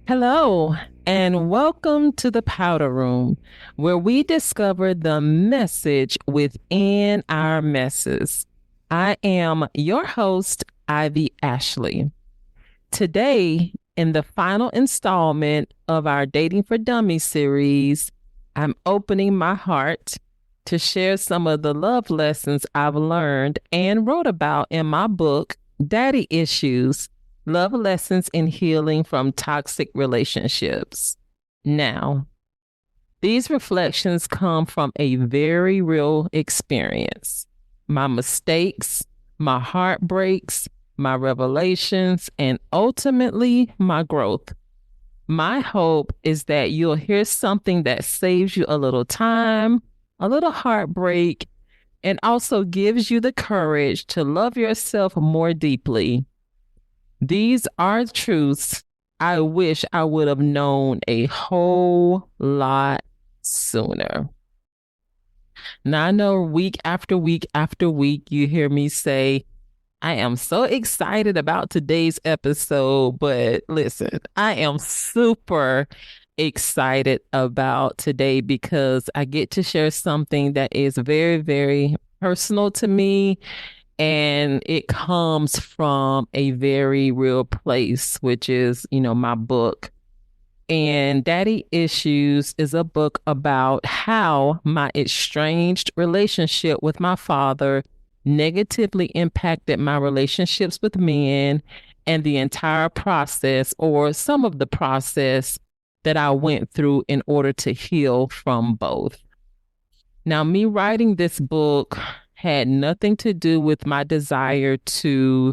Hello, and welcome to the Powder Room, where we discover the message within our messes. I am your host, Ivy Ashley. Today, in the final installment of our Dating for Dummies series, I'm opening my heart to share some of the love lessons I've learned and wrote about in my book, Daddy Issues: Love Lessons in Healing from Toxic Relationships. Now, these reflections come from a very real experience: my mistakes, my heartbreaks, my revelations, and ultimately my growth. My hope is that you'll hear something that saves you a little time, a little heartbreak, and also gives you the courage to love yourself more deeply. These are truths I wish I would have known a whole lot sooner. Now, I know week after week after week, you hear me say, I am so excited about today's episode, but listen, I am super excited about today because I get to share something that is very, very personal to me, and it comes from a very real place, which is, my book. And Daddy Issues is a book about how my estranged relationship with my father negatively impacted my relationships with men and the entire process, or some of the process, that I went through in order to heal from both. Now, me writing this book had nothing to do with my desire to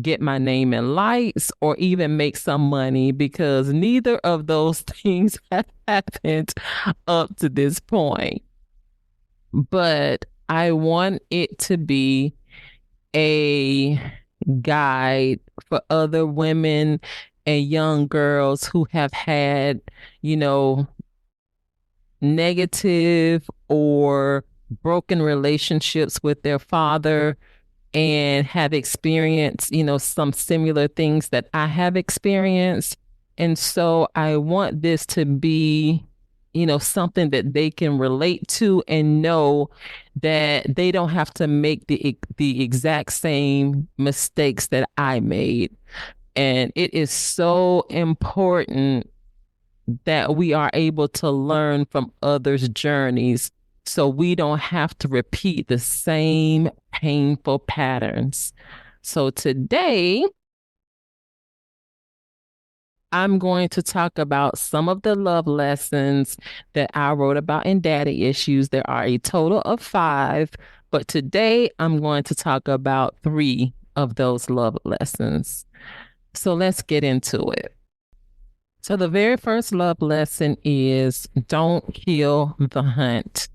get my name in lights or even make some money, because neither of those things have happened up to this point. But I want it to be a guide for other women and young girls who have had, you know, negative or broken relationships with their father and have experienced, some similar things that I have experienced. And so I want this to be, something that they can relate to and know that they don't have to make the exact same mistakes that I made. And it is so important that we are able to learn from others' journeys so we don't have to repeat the same painful patterns. So today, I'm going to talk about some of the love lessons that I wrote about in Daddy Issues. There are a total of 5, but today I'm going to talk about 3 of those love lessons. So let's get into it. So the very first love lesson is don't kill the hunt.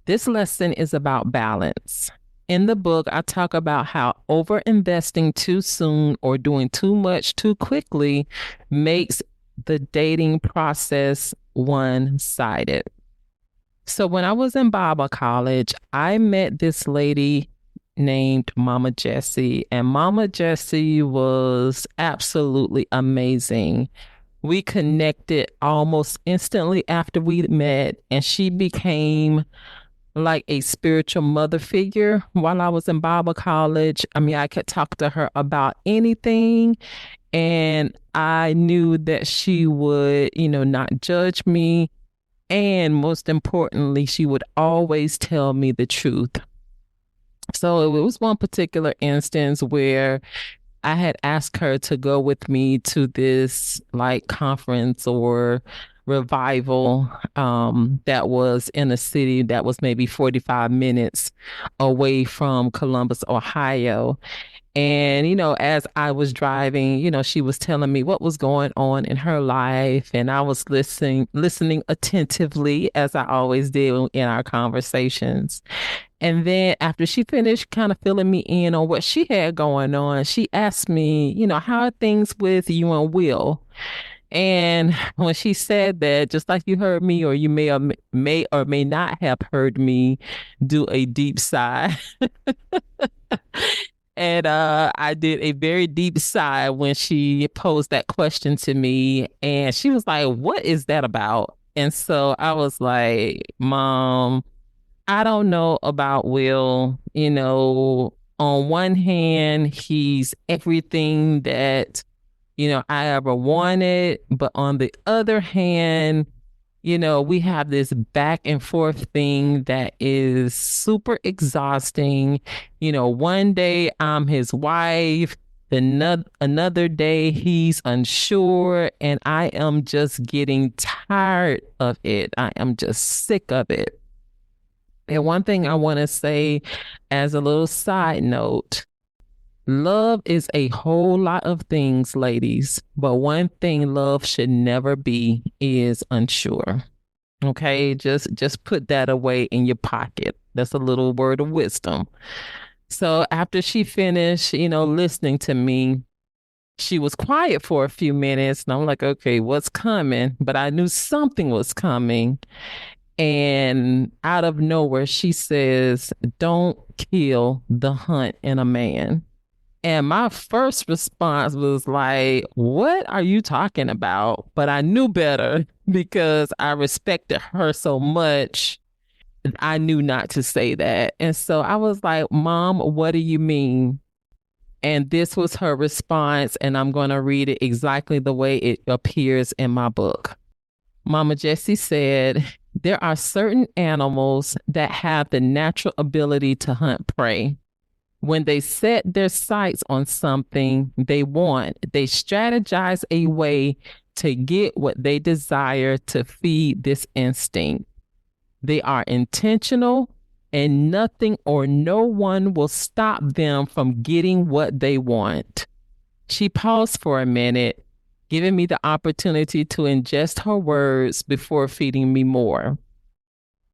This lesson is about balance. In the book, I talk about how overinvesting too soon or doing too much too quickly makes the dating process one-sided. So when I was in Bible college, I met this lady named Mama Jessie, and Mama Jessie was absolutely amazing. We connected almost instantly after we met, and she became like a spiritual mother figure while I was in Bible college. I mean, I could talk to her about anything, and I knew that she would, not judge me. And most importantly, she would always tell me the truth. So it was one particular instance where I had asked her to go with me to this like conference or revival that was in a city that was maybe 45 minutes away from Columbus, Ohio. And, as I was driving, she was telling me what was going on in her life. And I was listening attentively, as I always did in our conversations. And then after she finished kind of filling me in on what she had going on, she asked me, how are things with you and Will? And when she said that, just like you heard me, or you may or may not have heard me do a deep sigh, And I did a very deep sigh when she posed that question to me. And she was like, "What is that about?" And so I was like, "Mom, I don't know about Will. On one hand, he's everything that I ever wanted. But on the other hand, we have this back and forth thing that is super exhausting. One day I'm his wife, another day he's unsure, and I am just getting tired of it. I am just sick of it. And one thing I want to say as a little side note, love is a whole lot of things, ladies, but one thing love should never be is unsure. Okay, just put that away in your pocket. That's a little word of wisdom. So after she finished, listening to me, she was quiet for a few minutes, and I'm like, okay, what's coming? But I knew something was coming. And out of nowhere, she says, "Don't kill the hunt in a man." And my first response was like, "What are you talking about?" But I knew better because I respected her so much. I knew not to say that. And so I was like, "Mom, what do you mean?" And this was her response. And I'm going to read it exactly the way it appears in my book. Mama Jessie said, "There are certain animals that have the natural ability to hunt prey. When they set their sights on something they want, they strategize a way to get what they desire to feed this instinct. They are intentional, and nothing or no one will stop them from getting what they want." She paused for a minute, giving me the opportunity to ingest her words before feeding me more.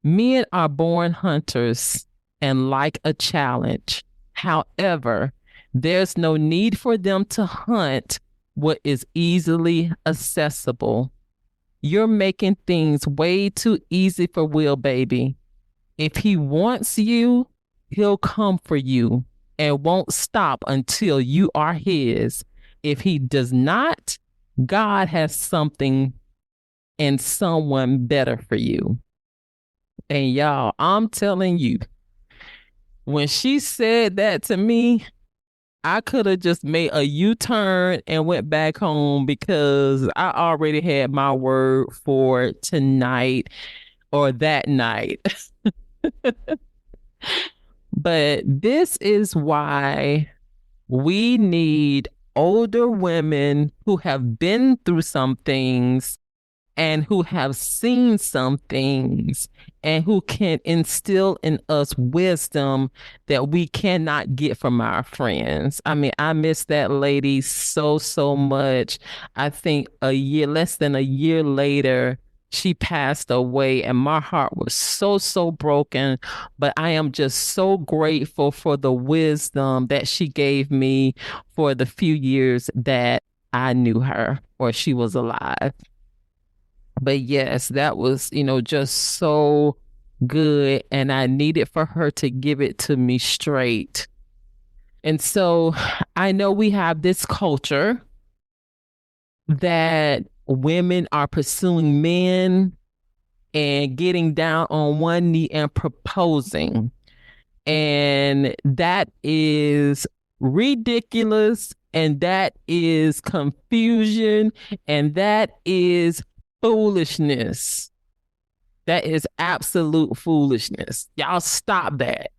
Men are born hunters and like a challenge. However, there's no need for them to hunt what is easily accessible. You're making things way too easy for Will, baby. If he wants you, he'll come for you and won't stop until you are his. If he does not, God has something and someone better for you. And y'all, I'm telling you, when she said that to me, I could have just made a U-turn and went back home because I already had my word for tonight or that night. But this is why we need older women who have been through some things and who have seen some things and who can instill in us wisdom that we cannot get from our friends. I mean, I miss that lady so much. I think less than a year later, she passed away, and my heart was so broken. But I am just so grateful for the wisdom that she gave me for the few years that I knew her or she was alive. But yes, that was, just so good. And I needed for her to give it to me straight. And so I know we have this culture that women are pursuing men and getting down on one knee and proposing. And that is ridiculous. And that is confusion. And that is foolishness. That is absolute foolishness. Y'all stop that.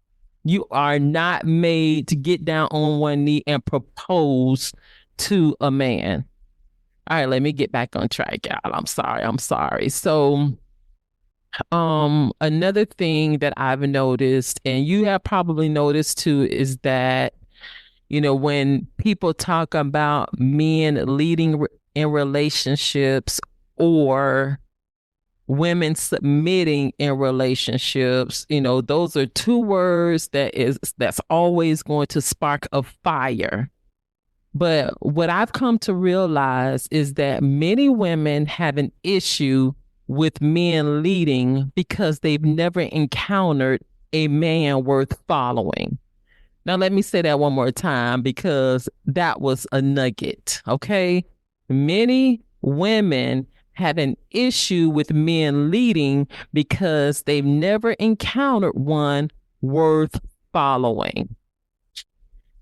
You are not made to get down on one knee and propose to a man. All right, let me get back on track, y'all. I'm sorry. I'm sorry. So, another thing that I've noticed, and you have probably noticed too, is that, when people talk about men leading in relationships or women submitting in relationships, those are two words that's always going to spark a fire. But what I've come to realize is that many women have an issue with men leading because they've never encountered a man worth following. Now, let me say that one more time because that was a nugget. Okay. Many women have an issue with men leading because they've never encountered one worth following.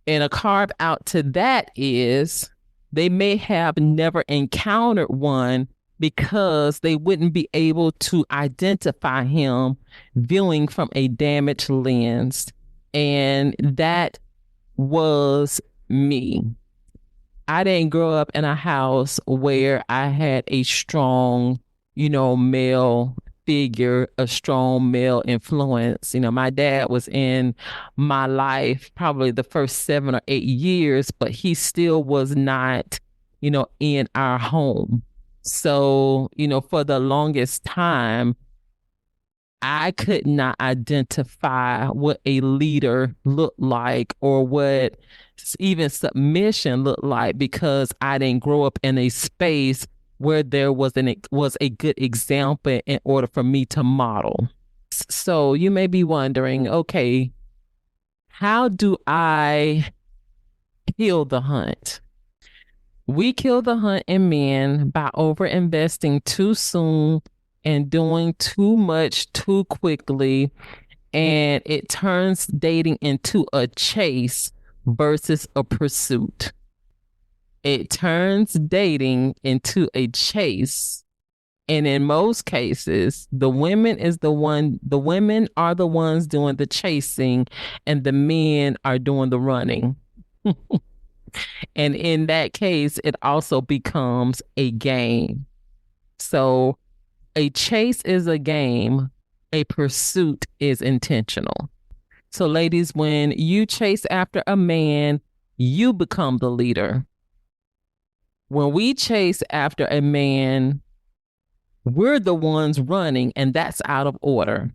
And a carve out to that is they may have never encountered one because they wouldn't be able to identify him viewing from a damaged lens. And that was me. I didn't grow up in a house where I had a strong, male figure, a strong male influence. My dad was in my life probably the first 7 or 8 years, but he still was not, in our home. So, for the longest time, I could not identify what a leader looked like or what even submission looked like because I didn't grow up in a space where there was a good example in order for me to model. So you may be wondering, okay, how do I kill the hunt? We kill the hunt in men by over investing too soon and doing too much too quickly, and it turns dating into a chase versus a pursuit. It turns dating into a chase. And in most cases, the women are the ones doing the chasing and the men are doing the running. And in that case, it also becomes a game. So a chase is a game, a pursuit is intentional. So, ladies, when you chase after a man, you become the leader. When we chase after a man, we're the ones running, and that's out of order.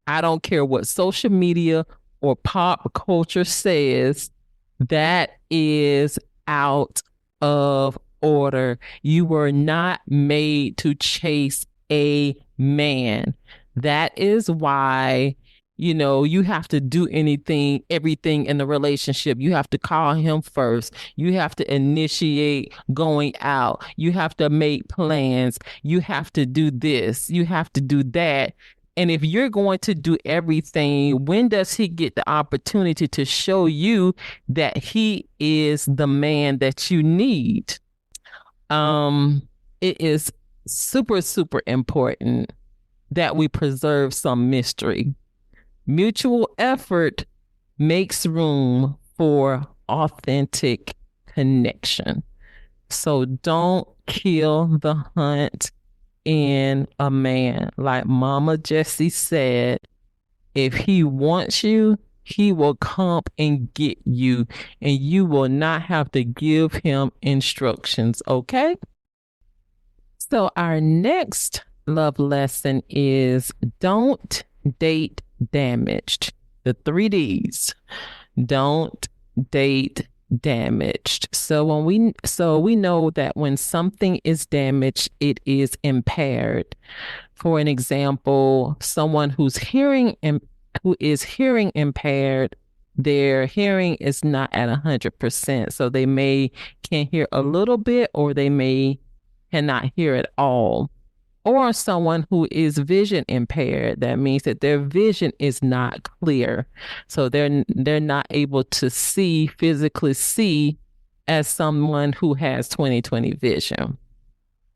I don't care what social media or pop culture says, that is out of order. You were not made to chase a man. That is why, you have to do everything in the relationship. You have to call him first. You have to initiate going out. You have to make plans. You have to do this. You have to do that. And if you're going to do everything, when does he get the opportunity to show you that he is the man that you need? It is super, super important that we preserve some mystery. Mutual effort makes room for authentic connection. So don't kill the hunt in a man. Like Mama Jessie said, if he wants you, he will come and get you, and you will not have to give him instructions, okay? So our next love lesson is don't date damaged. The 3 Ds. Don't date damaged. So we know that when something is damaged, it is impaired. For an example, someone who is hearing impaired, their hearing is not at 100%. So they can hear a little bit, or they may cannot hear at all. Or someone who is vision impaired, that means that their vision is not clear. So they're not able to physically see as someone who has 20/20 vision.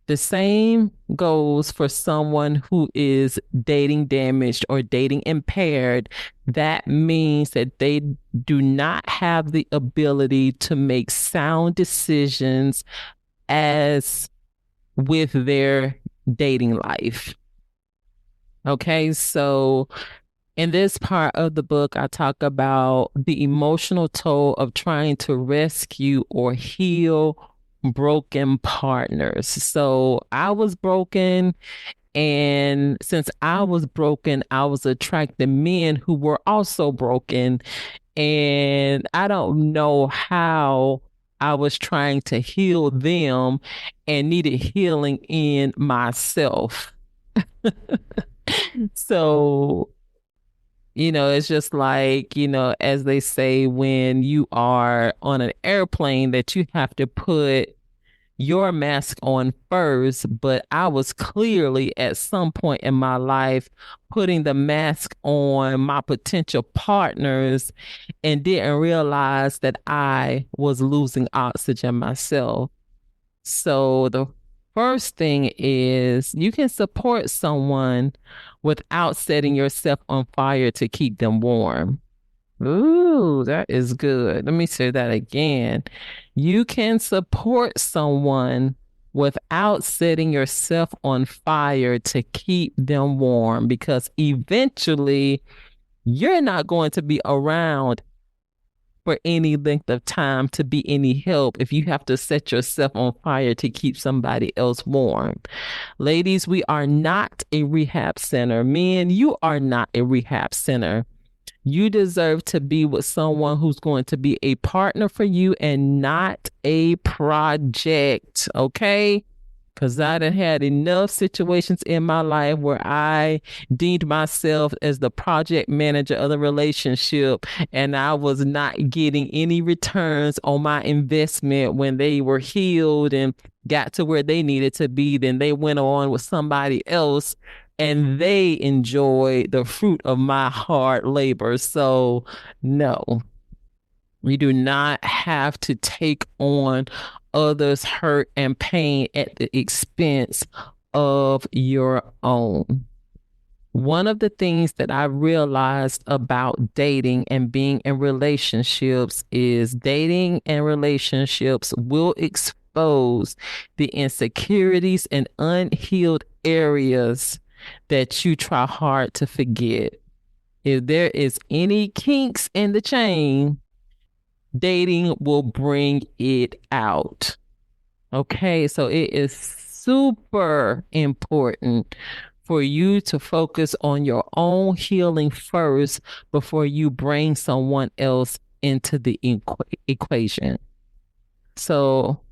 The same goes for someone who is dating damaged or dating impaired. That means that they do not have the ability to make sound decisions as with their dating life. Okay, so in this part of the book, I talk about the emotional toll of trying to rescue or heal broken partners. So I was broken, and since I was broken, I was attracting men who were also broken. And I don't know how I was trying to heal them and needed healing in myself. So It's just like, as they say, when you are on an airplane that you have to put your mask on first, but I was clearly at some point in my life putting the mask on my potential partners and didn't realize that I was losing oxygen myself. So the first thing is you can support someone without setting yourself on fire to keep them warm. Ooh, that is good. Let me say that again. You can support someone without setting yourself on fire to keep them warm because eventually you're not going to be around for any length of time to be any help if you have to set yourself on fire to keep somebody else warm. Ladies, we are not a rehab center. Men, you are not a rehab center. You deserve to be with someone who's going to be a partner for you and not a project, okay? Because I done had enough situations in my life where I deemed myself as the project manager of the relationship, and I was not getting any returns on my investment when they were healed and got to where they needed to be. Then they went on with somebody else and they enjoyed the fruit of my hard labor. So, no, you do not have to take on others' hurt and pain at the expense of your own. One of the things that I realized about dating and being in relationships is dating and relationships will expose the insecurities and unhealed areas that you try hard to forget. If there is any kinks in the chain, dating will bring it out. Okay, so it is super important for you to focus on your own healing first before you bring someone else into the equation. So,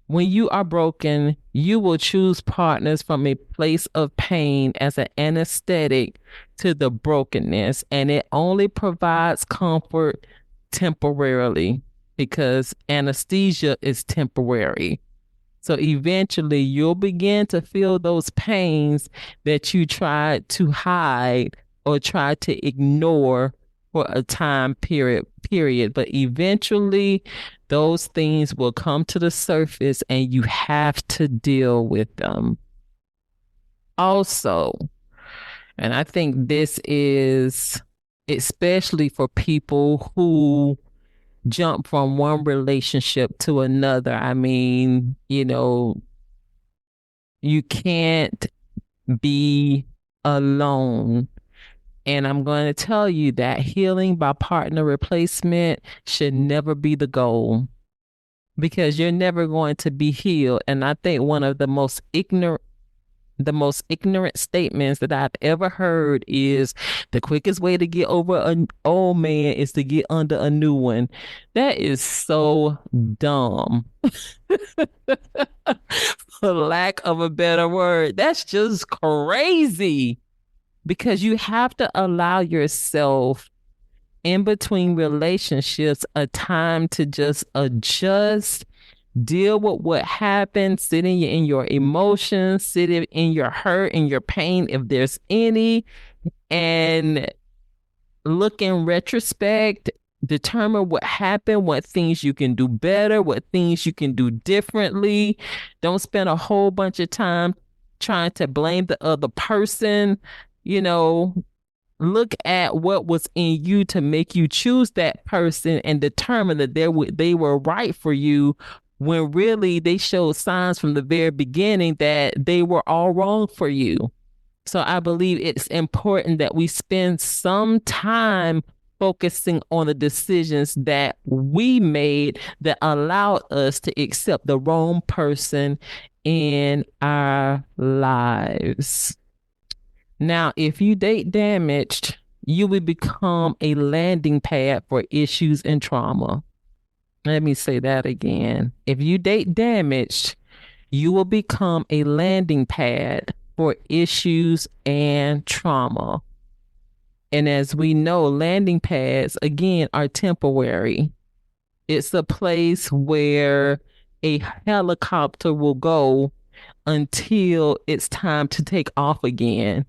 when you are broken, you will choose partners from a place of pain as an anesthetic to the brokenness, and it only provides comfort temporarily because anesthesia is temporary. So eventually you'll begin to feel those pains that you tried to hide or tried to ignore for a time period. But eventually those things will come to the surface and you have to deal with them. Also, and I think this is especially for people who jump from one relationship to another. I mean, you can't be alone. And I'm going to tell you that healing by partner replacement should never be the goal because you're never going to be healed. And I think one of the most ignorant statements that I've ever heard is the quickest way to get over an old man is to get under a new one. That is so dumb. For lack of a better word, that's just crazy because you have to allow yourself in between relationships a time to just adjust, deal with what happened, sit in your emotions, sit in your hurt and your pain if there's any, and look in retrospect, determine what happened, what things you can do better, what things you can do differently. Don't spend a whole bunch of time trying to blame the other person. You know, look at what was in you to make you choose that person and determine that they were right for you when really they showed signs from the very beginning that they were all wrong for you. So I believe it's important that we spend some time focusing on the decisions that we made that allowed us to accept the wrong person in our lives. Now, if you date damaged, you will become a landing pad for issues and trauma. Let me say that again. If you date damaged, you will become a landing pad for issues and trauma. And as we know, landing pads, again, are temporary. It's a place where a helicopter will go until it's time to take off again.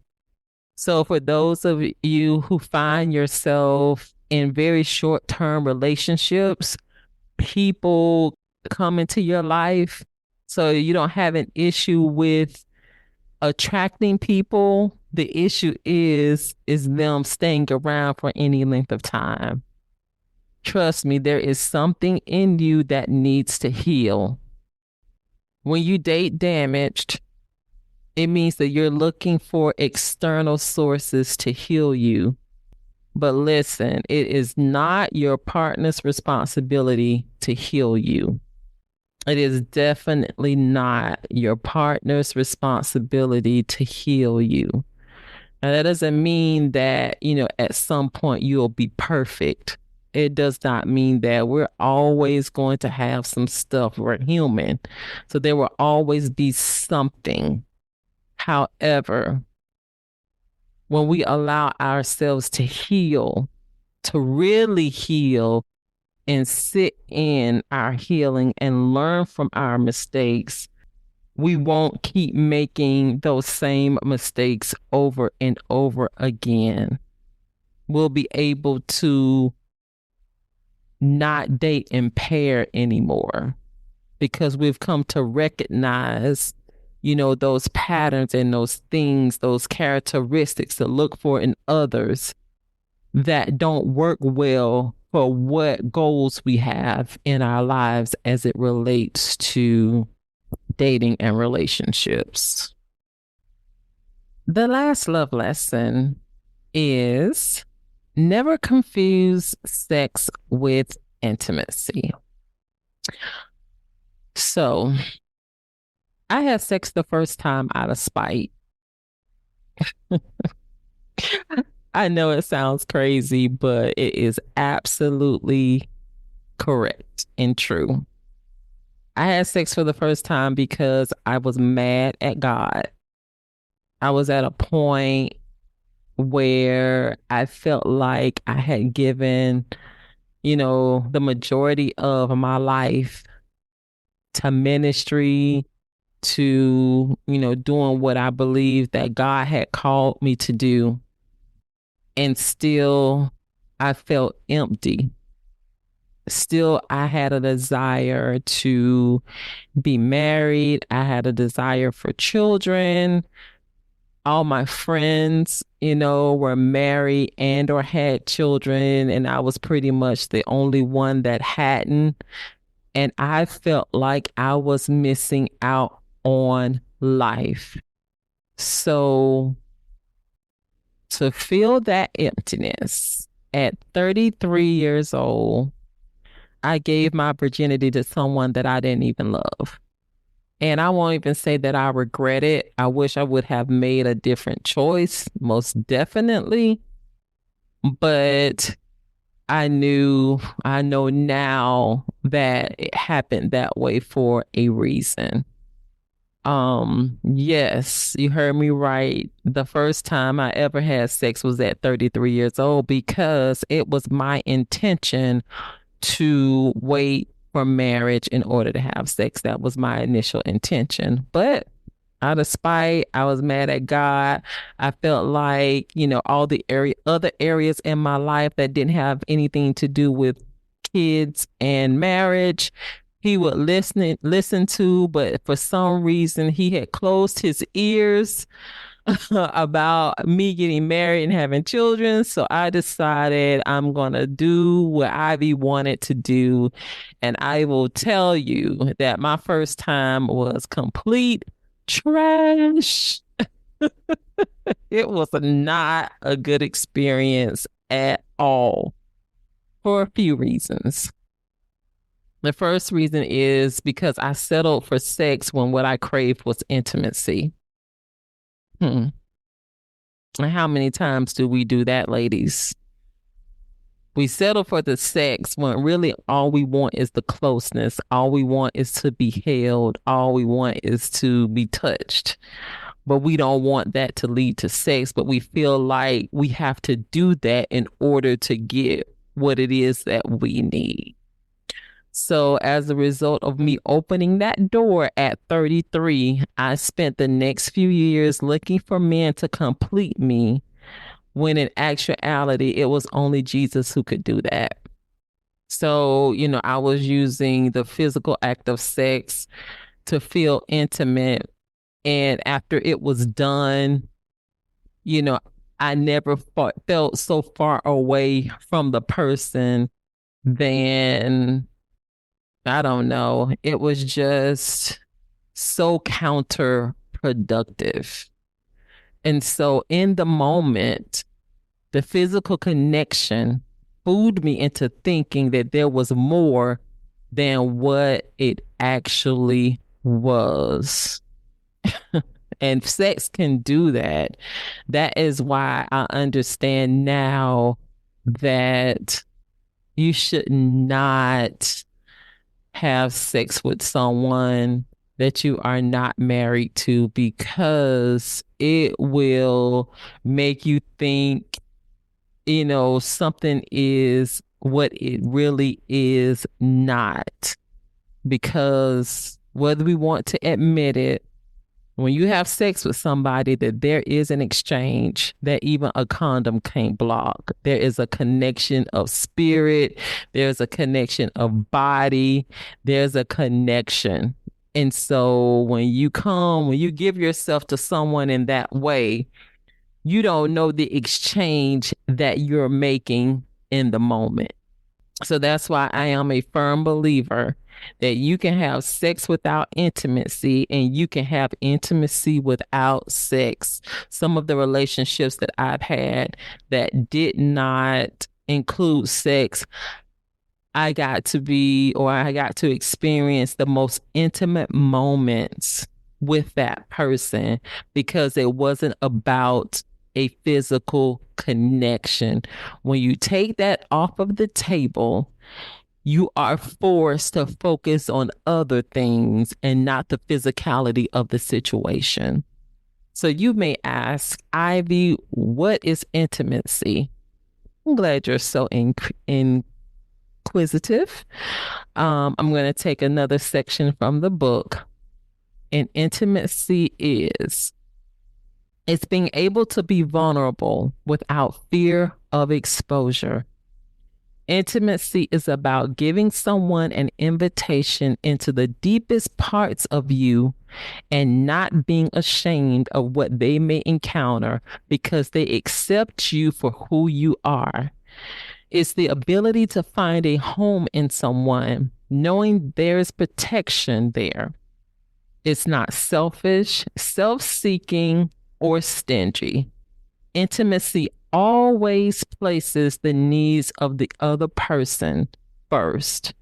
So, for those of you who find yourself in very short term relationships, people come into your life so you don't have an issue with attracting people. The issue is them staying around for any length of time. Trust me, there is something in you that needs to heal. When you date damaged, it means that you're looking for external sources to heal you. But listen, it is not your partner's responsibility to heal you. It is definitely not your partner's responsibility to heal you. And that doesn't mean that, at some point you'll be perfect. It does not mean that. We're always going to have some stuff. We're human. So there will always be something. However, when we allow ourselves to heal, to really heal and sit in our healing and learn from our mistakes, we won't keep making those same mistakes over and over again. We'll be able to not date impaired anymore because we've come to recognize, those patterns and those things, those characteristics to look for in others that don't work well for what goals we have in our lives as it relates to dating and relationships. The last love lesson is never confuse sex with intimacy. So, I had sex the first time out of spite. I know it sounds crazy, but it is absolutely correct and true. I had sex for the first time because I was mad at God. I was at a point where I felt like I had given, the majority of my life to ministry, to, doing what I believed that God had called me to do. And still, I felt empty. Still, I had a desire to be married. I had a desire for children. All my friends, were married and or had children, and I was pretty much the only one that hadn't. And I felt like I was missing out on life. So to feel that emptiness at 33 years old, I gave my virginity to someone that I didn't even love. And I won't even say that I regret it. I wish I would have made a different choice, most definitely. But I know now that it happened that way for a reason. Yes, you heard me right. The first time I ever had sex was at 33 years old because it was my intention to wait for marriage in order to have sex. That was my initial intention. But out of spite, I was mad at God. I felt like, all the other areas in my life that didn't have anything to do with kids and marriage, he would listen to, but for some reason he had closed his ears about me getting married and having children. So I decided I'm going to do what Ivy wanted to do. And I will tell you that my first time was complete trash. It was not a good experience at all for a few reasons. The first reason is because I settled for sex when what I craved was intimacy. And how many times do we do that, ladies? We settle for the sex when really all we want is the closeness. All we want is to be held. All we want is to be touched. but we don't want that to lead to sex, but we feel like we have to do that in order to get what it is that we need. So, as a result of me opening that door at 33, I spent the next few years looking for men to complete me, when in actuality, it was only Jesus who could do that. So, I was using the physical act of sex to feel intimate. And after it was done, you know, I never felt so far away from the person than, I don't know, it was just so counterproductive. And so in the moment, the physical connection fooled me into thinking that there was more than what it actually was. And sex can do that. That is why I understand now that you should not have sex with someone that you are not married to, because it will make you think, something is what it really is not. Because whether we want to admit it, when you have sex with somebody, that there is an exchange that even a condom can't block. There is a connection of spirit. There's a connection of body. There's a connection. And so when you give yourself to someone in that way, you don't know the exchange that you're making in the moment. So that's why I am a firm believer that you can have sex without intimacy, and you can have intimacy without sex. Some of the relationships that I've had that did not include sex, I got to experience the most intimate moments with that person, because it wasn't about a physical connection. When you take that off of the table, you are forced to focus on other things and not the physicality of the situation. So you may ask, Ivy, what is intimacy? I'm glad you're so inquisitive. I'm going to take another section from the book. And intimacy it's being able to be vulnerable without fear of exposure. Intimacy is about giving someone an invitation into the deepest parts of you and not being ashamed of what they may encounter, because they accept you for who you are. It's the ability to find a home in someone, knowing there's protection there. It's not selfish, self-seeking, or stingy. Intimacy always places the needs of the other person first.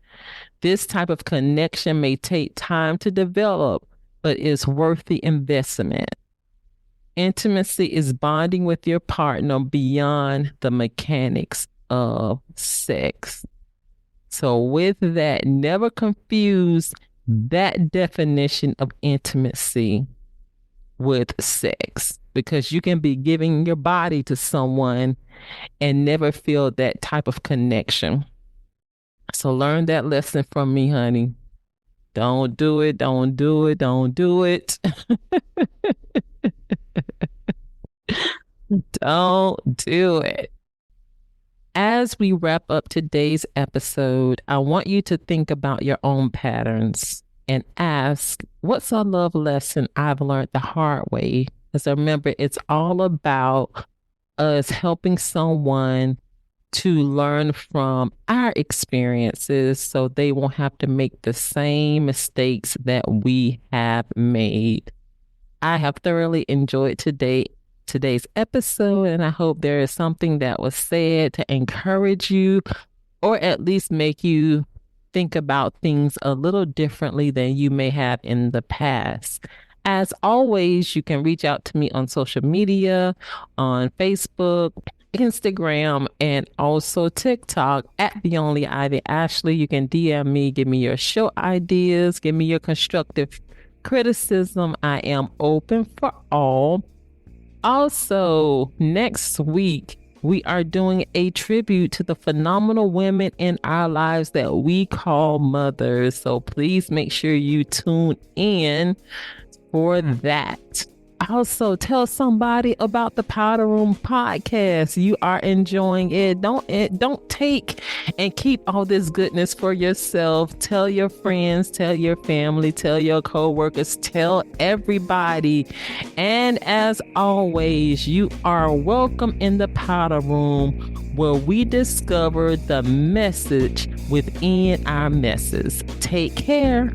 This type of connection may take time to develop, but is worth the investment. Intimacy is bonding with your partner beyond the mechanics of sex. So with that, never confuse that definition of intimacy with sex, because you can be giving your body to someone and never feel that type of connection. So learn that lesson from me, honey. Don't do it. Don't do it. Don't do it. Don't do it. As we wrap up today's episode, I want you to think about your own patterns and ask, what's a love lesson I've learned the hard way? Because remember, it's all about us helping someone to learn from our experiences so they won't have to make the same mistakes that we have made. I have thoroughly enjoyed today's episode, and I hope there is something that was said to encourage you, or at least make you think about things a little differently than you may have in the past. As always, you can reach out to me on social media, on Facebook, Instagram, and also TikTok at The Only Ivy Ashley. You can DM me, give me your show ideas, give me your constructive criticism. I am open for all. Also, next week, we are doing a tribute to the phenomenal women in our lives that we call mothers. So please make sure you tune in for that. Also, tell somebody about the Powder Room podcast. You are enjoying it. Don't take and keep all this goodness for yourself. Tell your friends, tell your family, tell your coworkers, tell everybody. And as always, you are welcome in the Powder Room, where we discover the message within our messes. Take care.